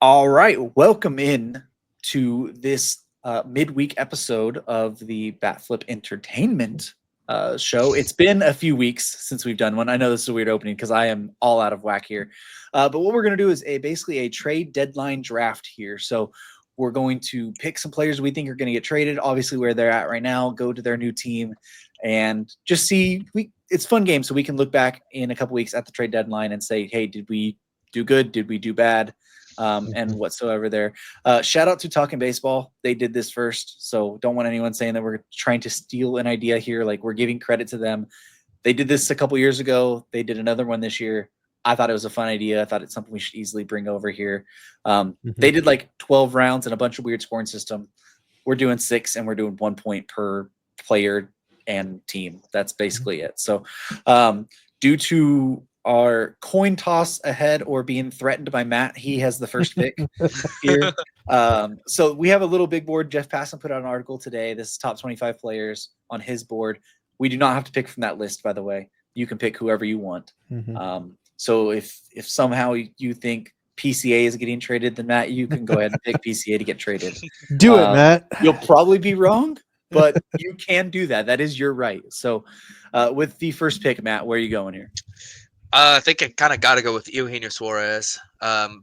All right, welcome in to this midweek episode of the Batflip Entertainment show. It's been a few weeks since we've done one. I know this is a weird opening because I am all out of whack here. But what we're going to do is basically a trade deadline draft here. So we're going to pick some players we think are going to get traded, obviously where they're at right now, go to their new team, and just see. It's a fun game, so we can look back in a couple weeks at the trade deadline and say, hey, did we do good? Did we do bad? And whatsoever there. Shout out to Talking Baseball. They did this first, so don't want anyone saying that we're trying to steal an idea here. Like, we're giving credit to them. They did this a couple years ago. They did another one this year. I thought it was a fun idea. I thought it's something we should easily bring over here. They did like 12 rounds and a bunch of weird scoring system. We're doing 6, and we're doing 1 point per player and team. That's basically it. So due to our coin toss ahead or being threatened by Matt, he has the first pick here. So we have a little big board. Jeff Passan put out an article today. This is top 25 players on his board. We do not have to pick from that list, by the way. You can pick whoever you want. So if somehow you think PCA is getting traded, then Matt, you can go ahead and pick PCA to get traded. Do it, Matt. You'll probably be wrong, but you can do that. That is your right. So with the first pick, Matt, where are you going here? I think I kind of got to go with Eugenio Suarez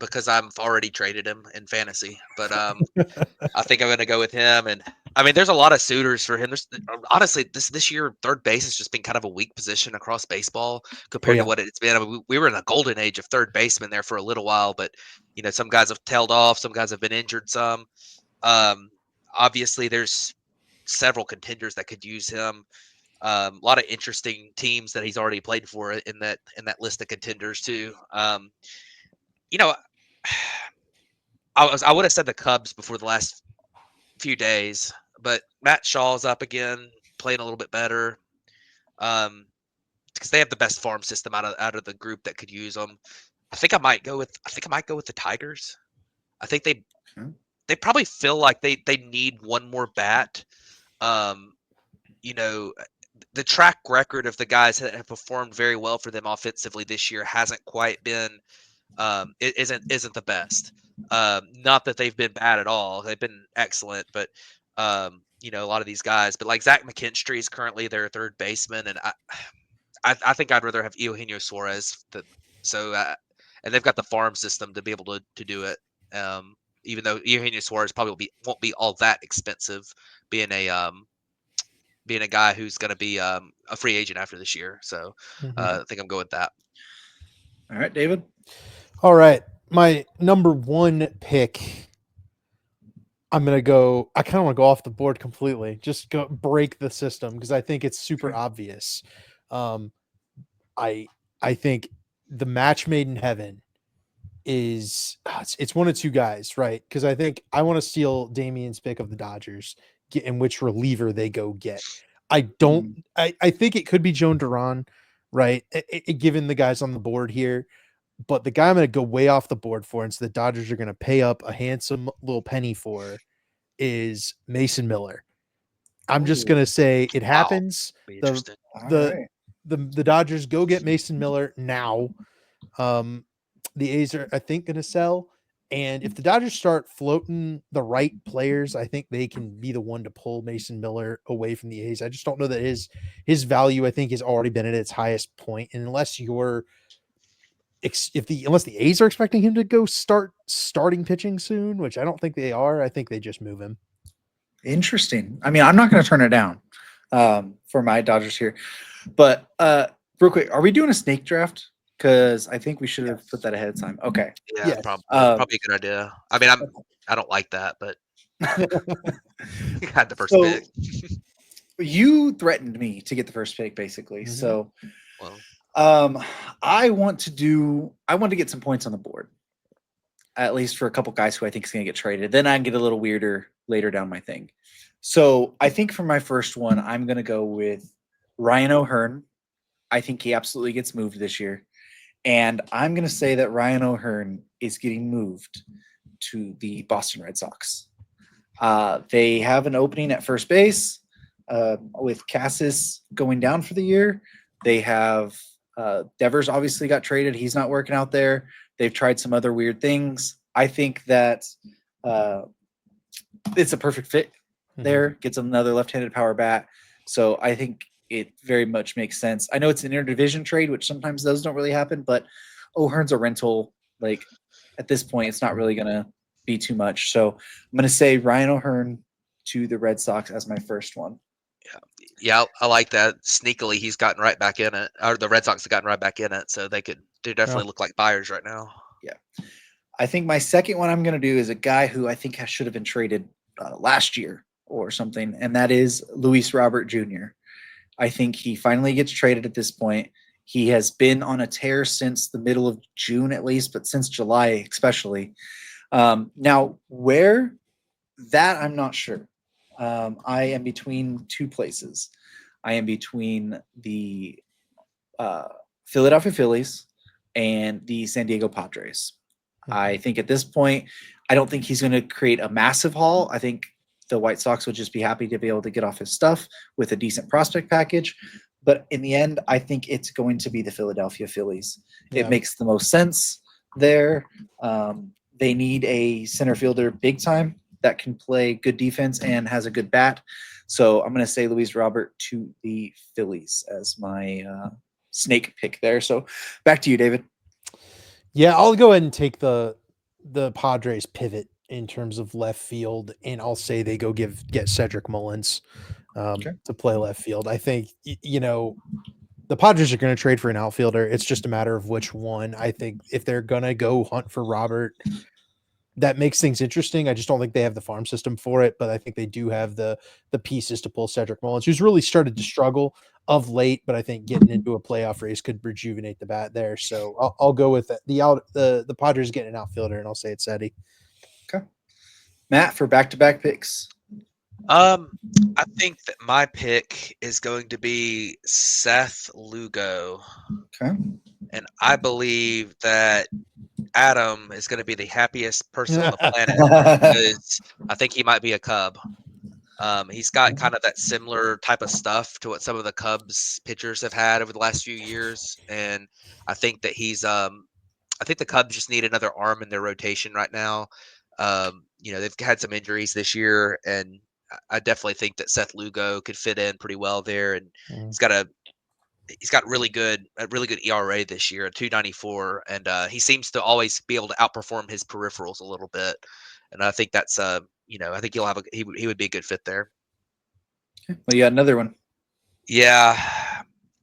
because I've already traded him in fantasy. But I think I'm going to go with him. And I mean, there's a lot of suitors for him. Honestly, this year, third base has just been kind of a weak position across baseball compared to what it's been. I mean, we were in a golden age of third baseman there for a little while, but some guys have tailed off, some guys have been injured. Some obviously, there's several contenders that could use him. A lot of interesting teams that he's already played for in that list of contenders too. I would have said the Cubs before the last few days, but Matt Shaw's up again, playing a little bit better. Because they have the best farm system out of the group that could use them. I think I might go with the Tigers. I think they probably feel like they need one more bat. The track record of the guys that have performed very well for them offensively this year hasn't quite been isn't the best. Not that they've been bad at all. They've been excellent, but a lot of these guys, but like Zach McKinstry is currently their third baseman, and I think I'd rather have Eugenio Suarez. And they've got the farm system to be able to do it. Even though Eugenio Suarez probably won't be all that expensive, being a guy who's going to be a free agent after this year. So I think I'm going with that. All right, David. All right. My number 1 pick, I kind of want to go off the board completely. Just go break the system because I think it's super obvious. I think the match made in heaven is it's one of 2 guys, right? Because I think I want to steal Damien's pick of the Dodgers, in which reliever they go get. I think it could be Joan Duran, right? Given the guys on the board here, but the guy I'm going to go way off the board for, and so the Dodgers are going to pay up a handsome little penny for, is Mason Miller. I'm just going to say it happens. The Dodgers go get Mason Miller now. The A's are, I think, going to sell. And if the Dodgers start floating the right players, I think they can be the one to pull Mason Miller away from the A's. I just don't know that his value, I think, has already been at its highest point. And unless the A's are expecting him to go starting pitching soon, which I don't think they are, I think they just move him. Interesting. I mean, I'm not going to turn it down for my Dodgers here. But real quick, are we doing a snake draft? Because I think we should have put that ahead of time. Okay. Yeah, probably a good idea. I mean, I don't like that, but you had the first pick. You threatened me to get the first pick, basically. So, I want to get some points on the board, at least for a couple guys who I think is going to get traded. Then I can get a little weirder later down my thing. So I think for my first one, I'm going to go with Ryan O'Hearn. I think he absolutely gets moved this year. And I'm going to say that Ryan O'Hearn is getting moved to the Boston Red Sox. They have an opening at first base with Cassis going down for the year. They have Devers obviously got traded. He's not working out there. They've tried some other weird things. I think that it's a perfect fit there. Gets another left-handed power bat. So I think it very much makes sense. I know it's an interdivision trade, which sometimes those don't really happen, but O'Hearn's a rental. Like at this point, it's not really going to be too much. So I'm going to say Ryan O'Hearn to the Red Sox as my first one. Yeah, I like that. Sneakily, he's gotten right back in it, or the Red Sox have gotten right back in it, so they definitely look like buyers right now. Yeah, I think my second one I'm going to do is a guy who I think should have been traded last year or something, and that is Luis Robert Jr. I think he finally gets traded at this point. He has been on a tear since the middle of June at least, but since July especially. Now, where that I'm not sure. I am between two places. I am between the Philadelphia Phillies and the San Diego Padres. I think at this point, I don't think he's going to create a massive haul. I think the White Sox would just be happy to be able to get off his stuff with a decent prospect package. But in the end, I think it's going to be the Philadelphia Phillies. Yeah. It makes the most sense there. They need a center fielder big time that can play good defense and has a good bat. So I'm going to say Luis Robert to the Phillies as my snake pick there. So back to you, David. Yeah, I'll go ahead and take the Padres pivot in terms of left field, and I'll say they go get Cedric Mullins to play left field. I think, the Padres are going to trade for an outfielder. It's just a matter of which one. I think if they're going to go hunt for Robert, that makes things interesting. I just don't think they have the farm system for it, but I think they do have the pieces to pull Cedric Mullins, who's really started to struggle of late, but I think getting into a playoff race could rejuvenate the bat there. So I'll go with the Padres getting an outfielder, and I'll say it's Eddie. Okay. Matt, for back-to-back picks. I think that my pick is going to be Seth Lugo. Okay. And I believe that Adam is going to be the happiest person on the planet because I think he might be a Cub. He's got kind of that similar type of stuff to what some of the Cubs pitchers have had over the last few years. And I think that I think the Cubs just need another arm in their rotation right now. They've had some injuries this year, and I definitely think that Seth Lugo could fit in pretty well there. And he's got really good ERA this year, 2.94, and he seems to always be able to outperform his peripherals a little bit. And I think that's I think he would be a good fit there. Well, you got another one. Yeah,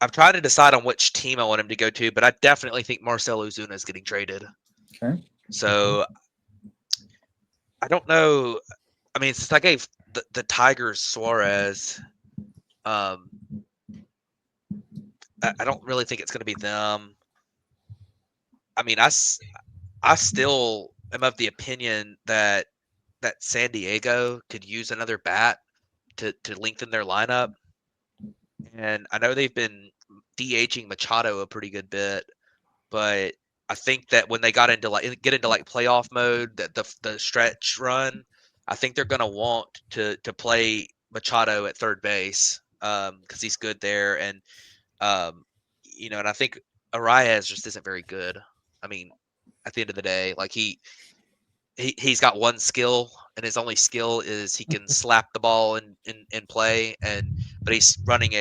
I'm trying to decide on which team I want him to go to, but I definitely think Marcell Ozuna is getting traded. Okay. So I don't know. I mean, since I gave the Tigers Suarez, I don't really think it's going to be them. I mean, I still am of the opinion that San Diego could use another bat to lengthen their lineup. And I know they've been DHing Machado a pretty good bit, but I think that when they get into playoff mode, that the stretch run, I think they're going to want to play Machado at third base because he's good there. And and I think Arias just isn't very good. I mean, at the end of the day, like he's got one skill, and his only skill is he can slap the ball in play, but he's running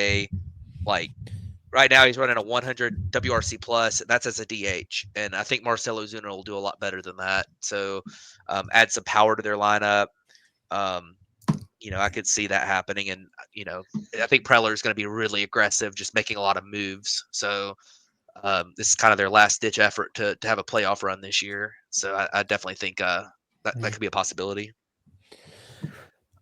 right now he's running a 100 WRC plus. That's as a DH, and I think Marcell Ozuna will do a lot better than that. So add some power to their lineup. I could see that happening, and I think Preller is going to be really aggressive, just making a lot of moves. So this is kind of their last ditch effort to have a playoff run this year. So I definitely think that could be a possibility.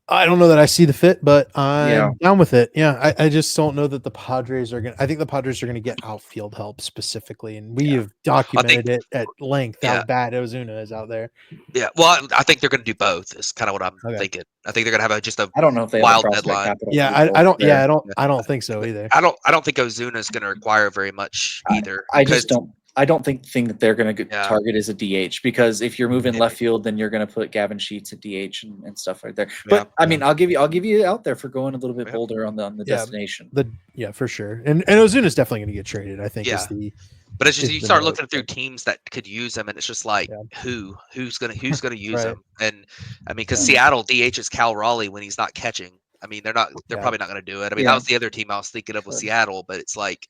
I don't know that I see the fit, but I'm down with it. Yeah, I just don't know that the Padres are going to – I think the Padres are going to get outfield help specifically, and we have documented it at length how bad Ozuna is out there. Yeah, well, I think they're going to do both is kind of what I'm thinking. I think they're going to have just a I don't know if they wild have a deadline. Yeah, I don't think so either. I don't think Ozuna is going to require very much either. I don't think the thing that they're going to target is a DH, because if you're moving left field, then you're going to put Gavin Sheets at DH and stuff right there. But I mean, I'll give you out there for going a little bit bolder on the destination. For sure. And Ozuna's definitely going to get traded, I think, is But it's just is you the start note, looking through but teams that could use him, and it's just like Yeah. who's gonna use Right. him? And I mean, because Yeah. Seattle DHs Cal Raleigh when he's not catching. I mean, they're Yeah. probably not gonna do it. I mean, Yeah. that was the other team I was thinking of with Sure. Seattle, but it's like,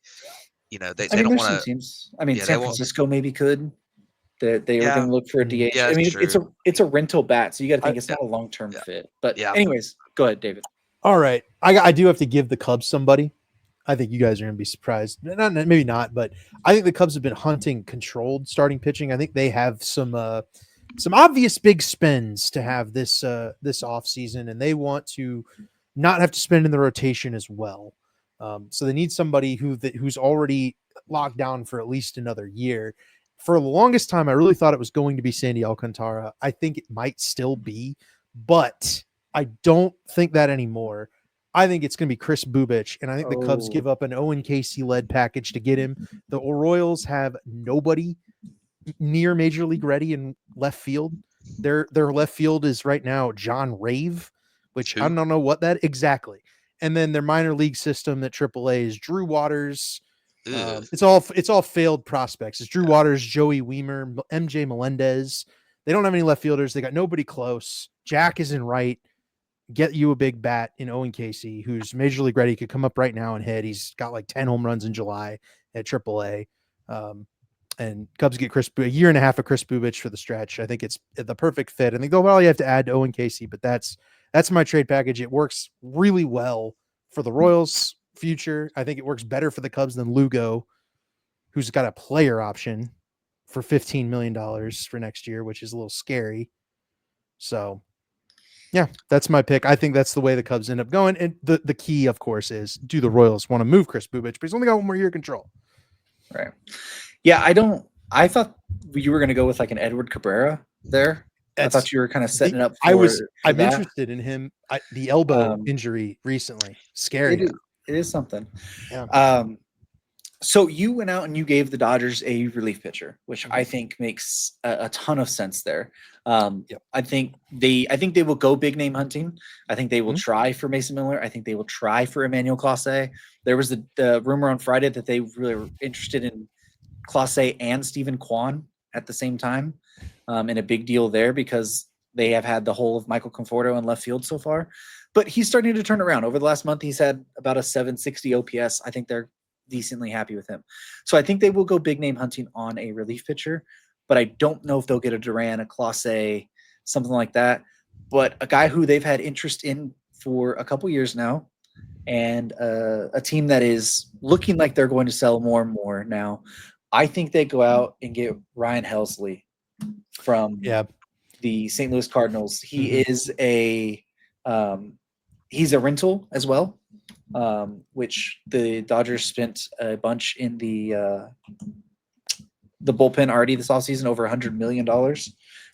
they I don't mean, there's want some to. teams. I mean, Yeah, they San won't. Francisco maybe could. That they were Yeah, going to look for a Mhm. DH. yeah, I it's mean, true. it's a rental bat, so you got to think I- it's not a long term Yeah. fit. But Yeah. anyways, go ahead, David. All right. I do have to give the Cubs somebody. I think you guys are going to be surprised. Maybe not, but I think the Cubs have been hunting controlled starting pitching. I think they have some obvious big spends to have this off season, and they want to not have to spend in the rotation as well. So they need somebody who's already locked down for at least another year. For the longest time, I really thought it was going to be Sandy Alcantara. I think it might still be, but I don't think that anymore. I think it's going to be Chris Bubich, and I think the Cubs Oh. give up an Owen Casey led package to get him. The Royals have nobody near major league ready in left field. Their left field is right now John Rave, which I Who? don't know what that exactly. And then their minor league system at AAA is Drew Waters. Ugh. It's all failed prospects. It's Drew Waters, Joey Weimer, MJ Melendez. They don't have any left fielders. They got nobody close. Jack is in right. Get you a big bat in Owen Casey, who's major league ready, could come up right now and hit. He's got like 10 home runs in July at AAA. And Cubs get a year and a half of Chris Bubich for the stretch. I think it's the perfect fit. I think well, you have to add to Owen Casey, but that's my trade package. It works really well for the Royals' future. I think it works better for the Cubs than Lugo, who's got a player option for $15 million for next year, which is a little scary. So, yeah, that's my pick. I think that's the way the Cubs end up going. And the key, of course, is do the Royals want to move Chris Bubich? But he's only got one more year of control. Right. Yeah, I thought you were going to go with like an Edward Cabrera there. I thought you were kind of setting it up for I'm that. interested in him. The elbow injury recently. Scary. It is something. Yeah. So you went out and you gave the Dodgers a relief pitcher, which I think makes a ton of sense there. Yep. I think they will go big name hunting. I think they will Mhm. try for Mason Miller. I think they will try for Emmanuel Clase. There was the rumor on Friday that they really were interested in Clase and Stephen Kwan at the same time, and a big deal there because they have had the whole of Michael Conforto in left field so far. But he's starting to turn around. Over the last month, he's had about a 760 OPS. I think they're decently happy with him. So I think they will go big name hunting on a relief pitcher, but I don't know if they'll get a Duran, a Clase, something like that. But a guy who they've had interest in for a couple years now, and a team that is looking like they're going to sell more and more now. I think they go out and get Ryan Helsley from the St. Louis Cardinals. He is he's a rental as well, which the Dodgers spent a bunch in the bullpen already this offseason, over $100 million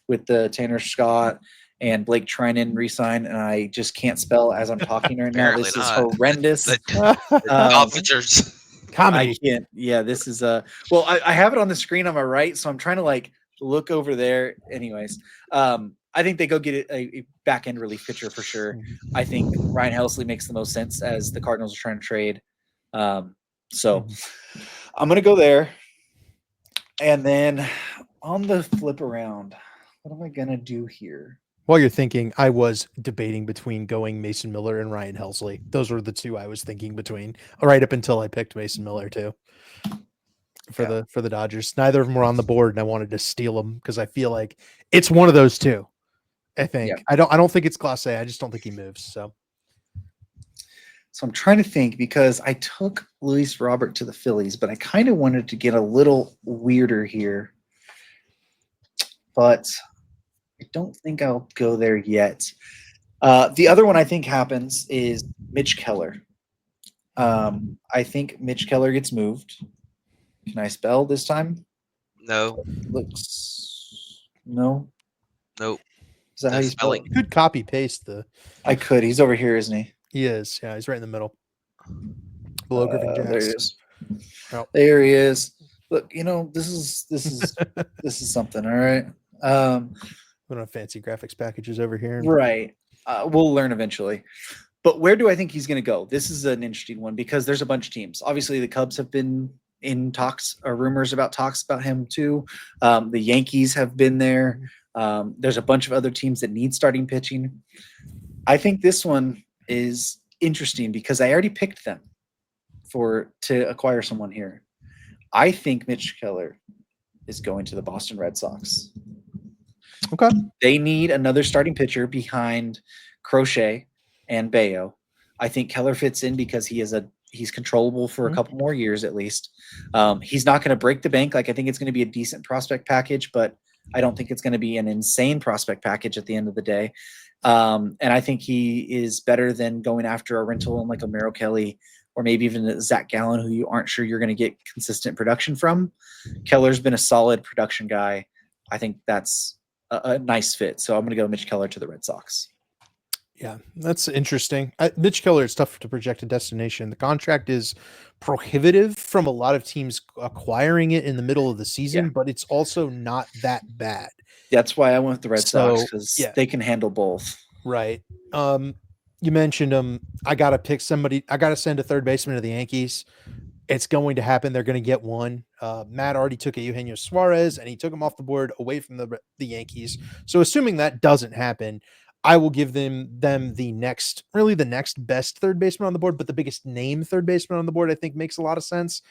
with the Tanner Scott and Blake Trinan re-sign, and I just can't spell as I'm talking right now. Apparently This not. is horrendous. The officers. Comedy. I can't. Yeah, this is well, I have it on the screen on my right, so I'm trying to like look over there. Anyways, I think they go get a back end relief pitcher for sure. I think Ryan Helsley makes the most sense as the Cardinals are trying to trade. So I'm gonna go there, and then on the flip around, what am I gonna do here? While you're thinking, I was debating between going Mason Miller and Ryan Helsley. Those were the two I was thinking between, right up until I picked Mason Miller too. For the Dodgers. Neither of them were on the board, and I wanted to steal them because I feel like it's one of those two. I think. Yeah. I don't think it's Clase. I just don't think he moves. So I'm trying to think because I took Luis Robert to the Phillies, but I kind of wanted to get a little weirder here. But I don't think I'll go there yet. The other one I think happens is Mitch Keller. I think Mitch Keller gets moved. Can I spell this time? No. No. Nope. Is that how you spell it? you could copy paste the. I could. He's over here, isn't he? He is. Yeah, he's right in the middle. Below Griffin Jackson. There he is. Oh. There he is. Look, this is this is something. All right. We don't have fancy graphics packages over here. Right. We'll learn eventually. But where do I think he's going to go? This is an interesting one because there's a bunch of teams. Obviously, the Cubs have been in talks or rumors about talks about him too. The Yankees have been there. There's a bunch of other teams that need starting pitching. I think this one is interesting because I already picked them to acquire someone here. I think Mitch Keller is going to the Boston Red Sox. Okay. They need another starting pitcher behind Crochet and Bayo. I think Keller fits in because he's controllable for a couple more years at least. He's not going to break the bank. Like I think it's going to be a decent prospect package, but I don't think it's going to be an insane prospect package at the end of the day. And I think he is better than going after a rental like a Merrill Kelly or maybe even a Zach Gallen, who you aren't sure you're going to get consistent production from. Keller's been a solid production guy. I think that's a nice fit. So I'm going to go Mitch Keller to the Red Sox. Yeah, that's interesting. Mitch Keller is tough to project a destination. The contract is prohibitive from a lot of teams acquiring it in the middle of the season, but it's also not that bad. That's why I went with the Red Sox because they can handle both. Right. You mentioned I got to pick somebody. I got to send a third baseman to the Yankees. It's going to happen. They're going to get one. Matt already took a Eugenio Suarez, and he took him off the board away from the Yankees. So assuming that doesn't happen, I will give them the next best third baseman on the board, but the biggest name third baseman on the board, I think makes a lot of sense.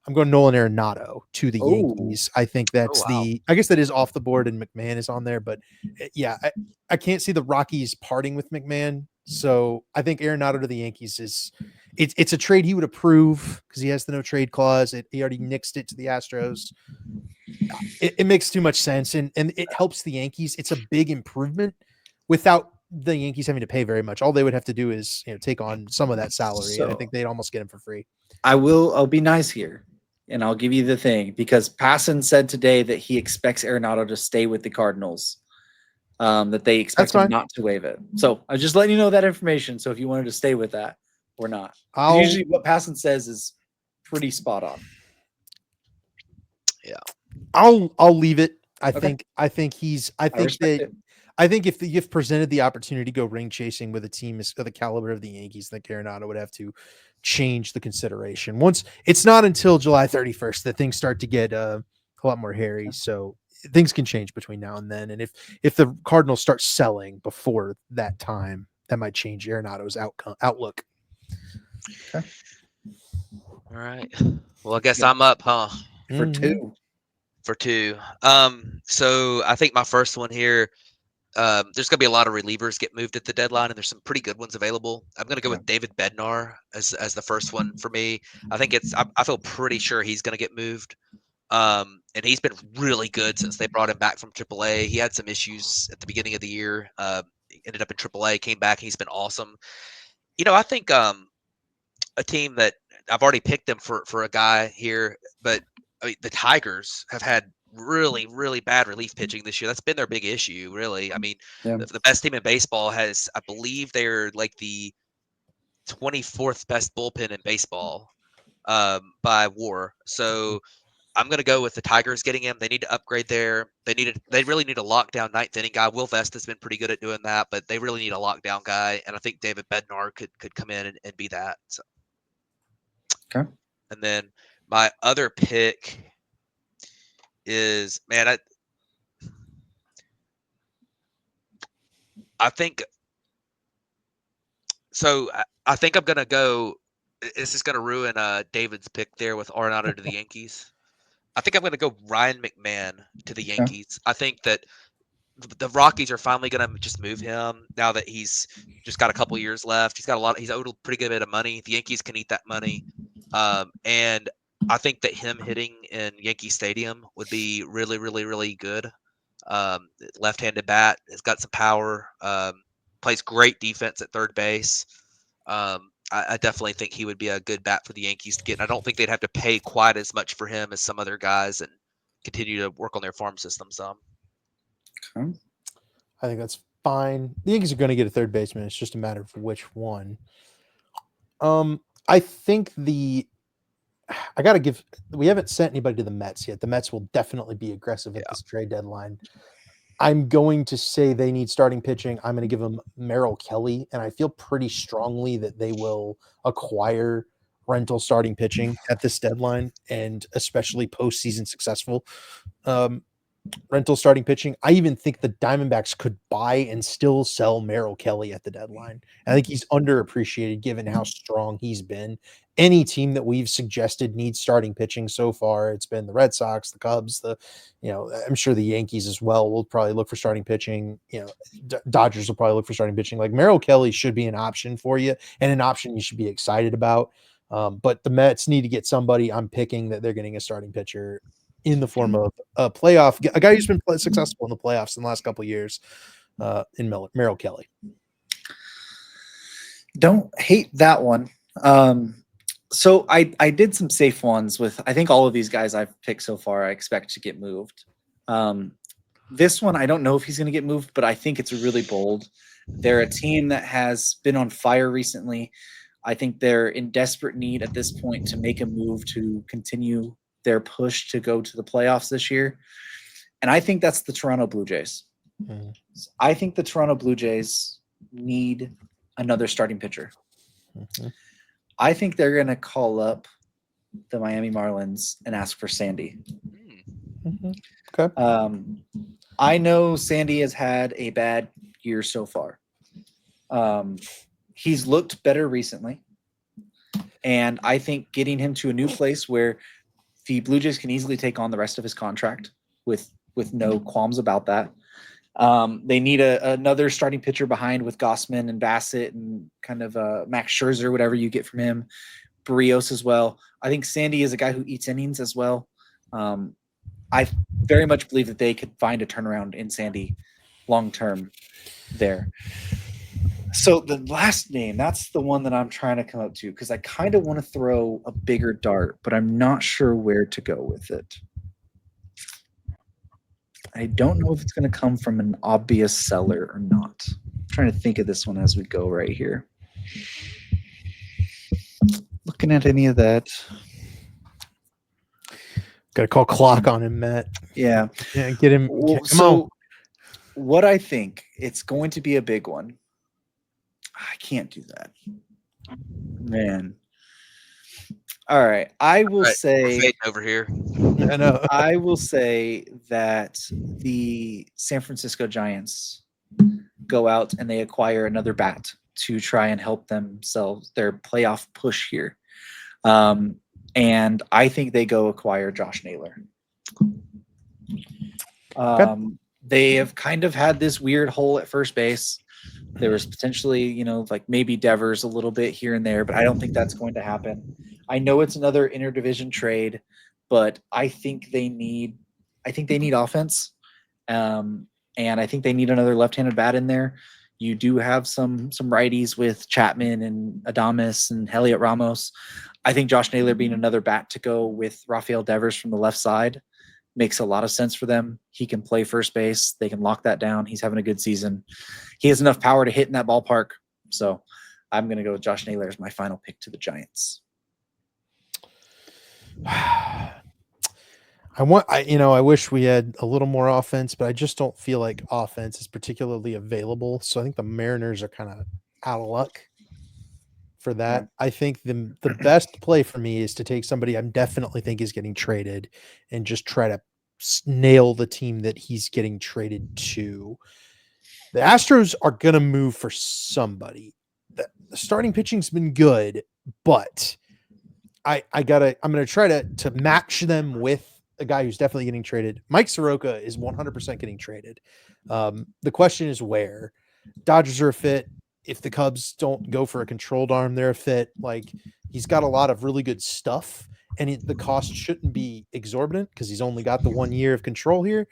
I'm going Nolan Arenado to the Yankees. I think that's I guess that is off the board and McMahon is on there, but yeah, I can't see the Rockies parting with McMahon. So I think Arenado to the Yankees it's a trade he would approve because he has the no trade clause. He already nixed it to the Astros. It makes too much sense and it helps the Yankees. It's a big improvement without the Yankees having to pay very much. All they would have to do is take on some of that salary. And I think they'd almost get him for free. I'll be nice here. And I'll give you the thing because Passan said today that he expects Arenado to stay with the Cardinals, that they expect him not to waive it. So I'm just letting you know that information. So if you wanted to stay with that or not, usually what Passan says is pretty spot on. Yeah, I'll leave it. I think if you've presented the opportunity to go ring chasing with a team of the caliber of the Yankees, then Arenado would have to change the consideration. Once it's not until July 31st that things start to get a lot more hairy. So things can change between now and then. And if the Cardinals start selling before that time, that might change Arenado's outlook. Okay. All right. Well, I guess I'm up, huh? For two. So I think my first one here, there's going to be a lot of relievers get moved at the deadline, and there's some pretty good ones available. I'm going to go with David Bednar as the first one for me. I think I feel pretty sure he's going to get moved. And he's been really good since they brought him back from AAA. He had some issues at the beginning of the year. Ended up in AAA, came back, and he's been awesome. I think a team that I've already picked them for a guy here, but I mean, the Tigers have had really, really bad relief pitching this year. That's been their big issue, really. I mean, the best team in baseball has, I believe they're like the 24th best bullpen in baseball by WAR. So I'm going to go with the Tigers getting him. They need to upgrade there. They really need a lockdown ninth inning guy. Will Vest has been pretty good at doing that, but they really need a lockdown guy. And I think David Bednar could come in and be that. So. Okay. And then my other pick is, man, I think so. I think I'm gonna go. This is gonna ruin David's pick there with Arenado to the Yankees. I think I'm gonna go Ryan McMahon to the Yankees. I think that the Rockies are finally gonna just move him now that he's just got a couple years left. He's owed a pretty good bit of money. The Yankees can eat that money, and I think that him hitting in Yankee Stadium would be really, really, really good. Left-handed bat, has got some power, plays great defense at third base. I definitely think he would be a good bat for the Yankees to get. And I don't think they'd have to pay quite as much for him as some other guys and continue to work on their farm system some. Okay. I think that's fine. The Yankees are going to get a third baseman. It's just a matter of which one. I think we haven't sent anybody to the Mets yet. The Mets will definitely be aggressive at this trade deadline. I'm going to say they need starting pitching. I'm going to give them Merrill Kelly, and I feel pretty strongly that they will acquire rental starting pitching at this deadline, and especially postseason successful rental starting pitching. I even think the Diamondbacks could buy and still sell Merrill Kelly at the deadline. I think he's underappreciated given how strong he's been. Any team that we've suggested needs starting pitching so far, it's been the Red Sox, the Cubs, I'm sure the Yankees as well will probably look for starting pitching. Dodgers will probably look for starting pitching. Like Merrill Kelly should be an option for you and an option you should be excited about. But the Mets need to get somebody. I'm picking that they're getting a starting pitcher in the form of a guy who's been successful in the playoffs in the last couple of years, in Merrill Kelly. Don't hate that one. So I did some safe ones with, I think all of these guys I've picked so far, I expect to get moved. This one, I don't know if he's going to get moved, but I think it's really bold. They're a team that has been on fire recently. I think they're in desperate need at this point to make a move to continue their push to go to the playoffs this year. And I think that's the Toronto Blue Jays. Mm. I think the Toronto Blue Jays need another starting pitcher. Mm-hmm. I think they're going to call up the Miami Marlins and ask for Sandy. Mm-hmm. Okay. I know Sandy has had a bad year so far. He's looked better recently. And I think getting him to a new place where the Blue Jays can easily take on the rest of his contract with no qualms about that. They need another starting pitcher behind with Gossman and Bassett and kind of Max Scherzer, whatever you get from him, Barrios as well. I think Sandy is a guy who eats innings as well. I very much believe that they could find a turnaround in Sandy long-term there. So the last name, that's the one that I'm trying to come up to because I kind of want to throw a bigger dart, but I'm not sure where to go with it. I don't know if it's going to come from an obvious seller or not. I'm trying to think of this one as we go right here. Looking at any of that. Got to call clock on him, Matt. Yeah. Get him. Come on. What I think, it's going to be a big one. I can't do that. Man. All right. I will say over here. I know. I will say that the San Francisco Giants go out and they acquire another bat to try and help themselves their playoff push here. And I think they go acquire Josh Naylor. They have kind of had this weird hole at first base. There was potentially, like maybe Devers a little bit here and there, but I don't think that's going to happen. I know it's another interdivision trade, but I think they need offense. And I think they need another left-handed bat in there. You do have some righties with Chapman and Adames and Heliot Ramos. I think Josh Naylor being another bat to go with Rafael Devers from the left side makes a lot of sense for them. He can play first base. They can lock that down. He's having a good season. He has enough power to hit in that ballpark. So I'm going to go with Josh Naylor as my final pick to the Giants. I wish we had a little more offense, but I just don't feel like offense is particularly available. So I think the Mariners are kind of out of luck for that. I think the best play for me is to take somebody I definitely think is getting traded and just try to nail the team that he's getting traded to. The Astros are going to move for somebody. The starting pitching's been good, but I'm going to try to match them with a guy who's definitely getting traded. Mike Soroka is 100% getting traded. The question is where. Dodgers are a fit. If the Cubs don't go for a controlled arm, they're a fit. Like, he's got a lot of really good stuff, and the cost shouldn't be exorbitant because he's only got the 1 year of control here.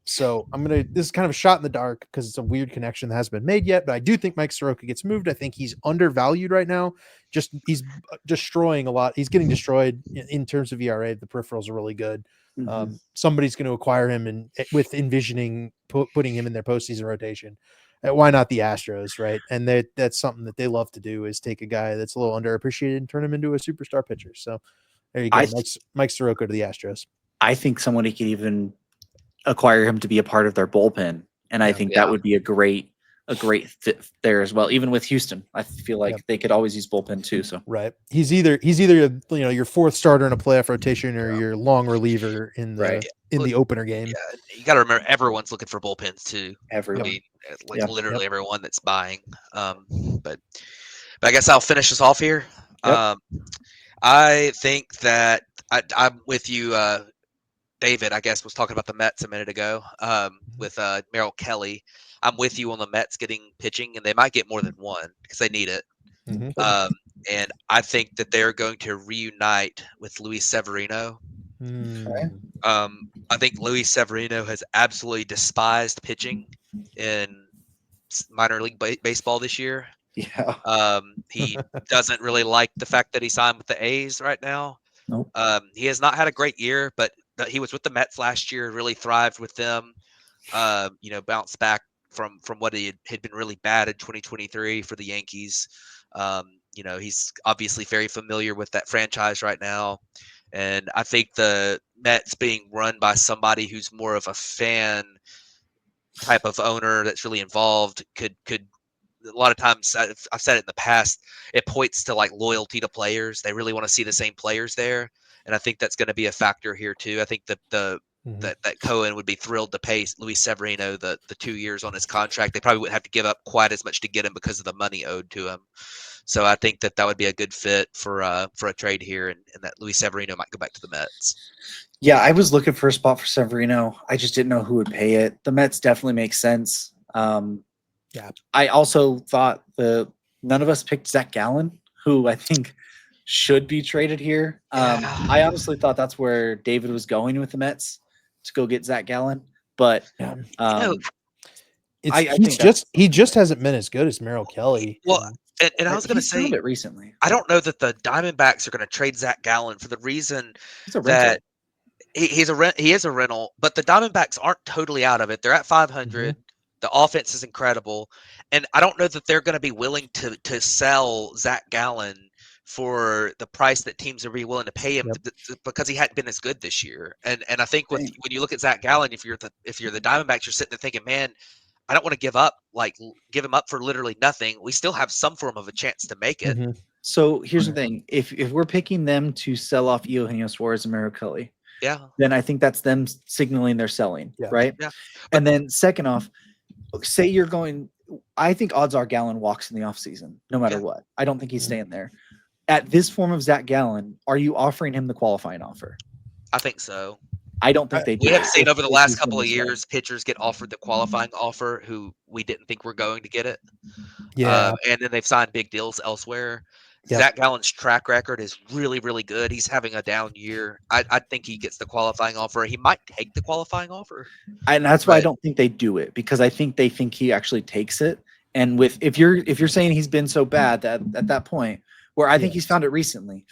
So this is kind of a shot in the dark because it's a weird connection that hasn't been made yet, but I do think Mike Soroka gets moved. I think he's undervalued right now. He's destroying a lot. He's getting destroyed in terms of ERA. The peripherals are really good. Mm-hmm. Somebody's going to acquire him and with envisioning putting him in their postseason rotation. Why not the Astros, right? And that's something that they love to do is take a guy that's a little underappreciated and turn him into a superstar pitcher. So there you go. Mike Soroka to the Astros. I think somebody could even acquire him to be a part of their bullpen. And I think that would be a great a great fit there as well. Even with Houston, I feel like they could always use bullpen too. So right, he's either your fourth starter in a playoff rotation or your long reliever in the opener game. Yeah, you got to remember everyone's looking for bullpens too. Everyone. I mean, like literally everyone that's buying. But I guess I'll finish this off here. I think that I'm with you. David, I guess, was talking about the Mets a minute ago with Merrill Kelly. I'm with you on the Mets getting pitching, and they might get more than one because they need it. And I think that they're going to reunite with Luis Severino. I think Luis Severino has absolutely despised pitching in minor league baseball this year. Yeah. He doesn't really like the fact that he signed with the A's right now. Nope. He has not had a great year, but he was with the Mets last year, really thrived with them. Bounced back from what he had been really bad in 2023 for the Yankees. He's obviously very familiar with that franchise right now. And I think the Mets being run by somebody who's more of a fan type of owner that's really involved could a lot of times I've said it in the past, it points to like loyalty to players. They really want to see the same players there. And I think that's going to be a factor here too. I think that that Cohen would be thrilled to pay Luis Severino the 2 years on his contract. They probably wouldn't have to give up quite as much to get him because of the money owed to him. So I think that would be a good fit for a trade here, and that Luis Severino might go back to the Mets. Yeah, I was looking for a spot for Severino. I just didn't know who would pay it. The Mets definitely make sense. I also thought none of us picked Zach Gallen, who I think should be traded here. I honestly thought that's where David was going with the Mets to go get Zach Gallen, but he just hasn't been as good as Merrill Kelly. Well, and I was going to say it recently. I don't know that the Diamondbacks are going to trade Zach Gallen for the reason that he is a rental, but the Diamondbacks aren't totally out of it. They're at 500. The offense is incredible, and I don't know that they're going to be willing to sell Zach Gallen for the price that teams are be willing to pay him because he hadn't been as good this year. And I think when you look at Zach Gallen, if you're the Diamondbacks, you're sitting there thinking, man, I don't want to give him up for literally nothing. We still have some form of a chance to make it. So here's the thing: if we're picking them to sell off Eugenio Suarez and Merrill Kelly, then I think that's them signaling they're selling, right? Yeah. And then second off, say you're going. I think odds are Gallen walks in the offseason, no matter what. I don't think he's staying there. At this form of Zach Gallen, are you offering him the qualifying offer? I think so. I don't think they do. We have seen over the last couple of years pitchers get offered the qualifying offer who we didn't think were going to get it. And then they've signed big deals elsewhere. Zach Gallen's track record is really, really good. He's having a down year. I think he gets the qualifying offer. He might take the qualifying offer. And that's why I don't think they do it, because I think they think he actually takes it. And if you're saying he's been so bad that at that point, where I think he's found it recently,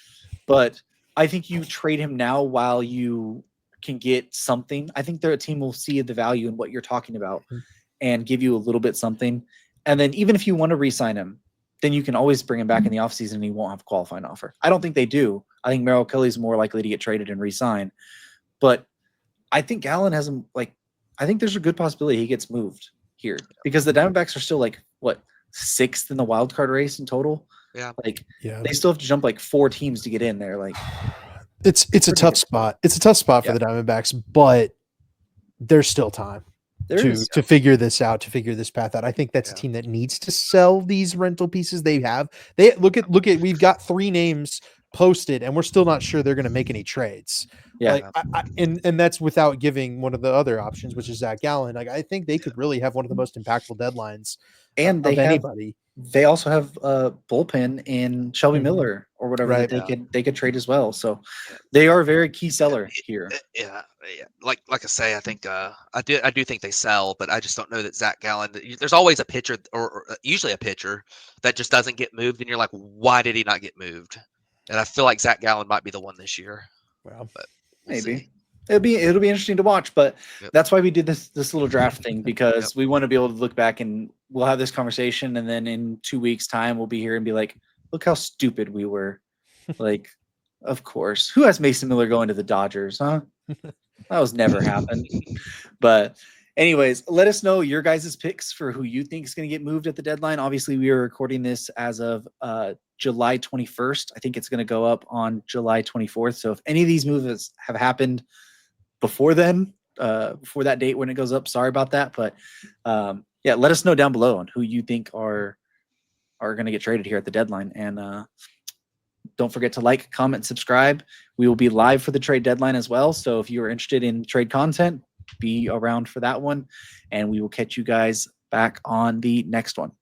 but I think you trade him now while you can get something. I think their team will see the value in what you're talking about and give you a little bit something. And then even if you want to re-sign him, then you can always bring him back in the offseason and he won't have a qualifying offer. I don't think they do. I think Merrill Kelly's more likely to get traded and re-sign. But I think Gallen has him, I think there's a good possibility he gets moved here because the Diamondbacks are still sixth in the wild card race in total. They still have to jump 4 teams to get in there. It's a tough spot. It's a tough spot for the Diamondbacks, but there's still time to figure this out, to figure this path out. I think that's a team that needs to sell these rental pieces they have. They look at we've got 3 names posted and we're still not sure they're going to make any trades. And that's without giving one of the other options, which is Zach Gallen. I think they could really have one of the most impactful deadlines and of anybody. They also have a bullpen in Shelby Miller or whatever that they could trade as well. So they are a very key seller here. Yeah. Like I say, I think I do think they sell, but I just don't know that Zach Gallen. There's always a pitcher or usually a pitcher that just doesn't get moved, and you're like, why did he not get moved? And I feel like Zach Gallen might be the one this year. Well, but maybe. See. It'll be interesting to watch, but that's why we did this little draft thing, because we want to be able to look back and we'll have this conversation, and then in 2 weeks' time we'll be here and be like, look how stupid we were. Of course. Who has Mason Miller going to the Dodgers, huh? That was never happened. But Anyways, let us know your guys' picks for who you think is going to get moved at the deadline. Obviously, we are recording this as of July 21st. I think it's going to go up on July 24th. So if any of these moves have happened before then, before that date when it goes up, sorry about that. But yeah, let us know down below on who you think are going to get traded here at the deadline. And don't forget to like, comment, subscribe. We will be live for the trade deadline as well. So if you are interested in trade content, be around for that one. And we will catch you guys back on the next one.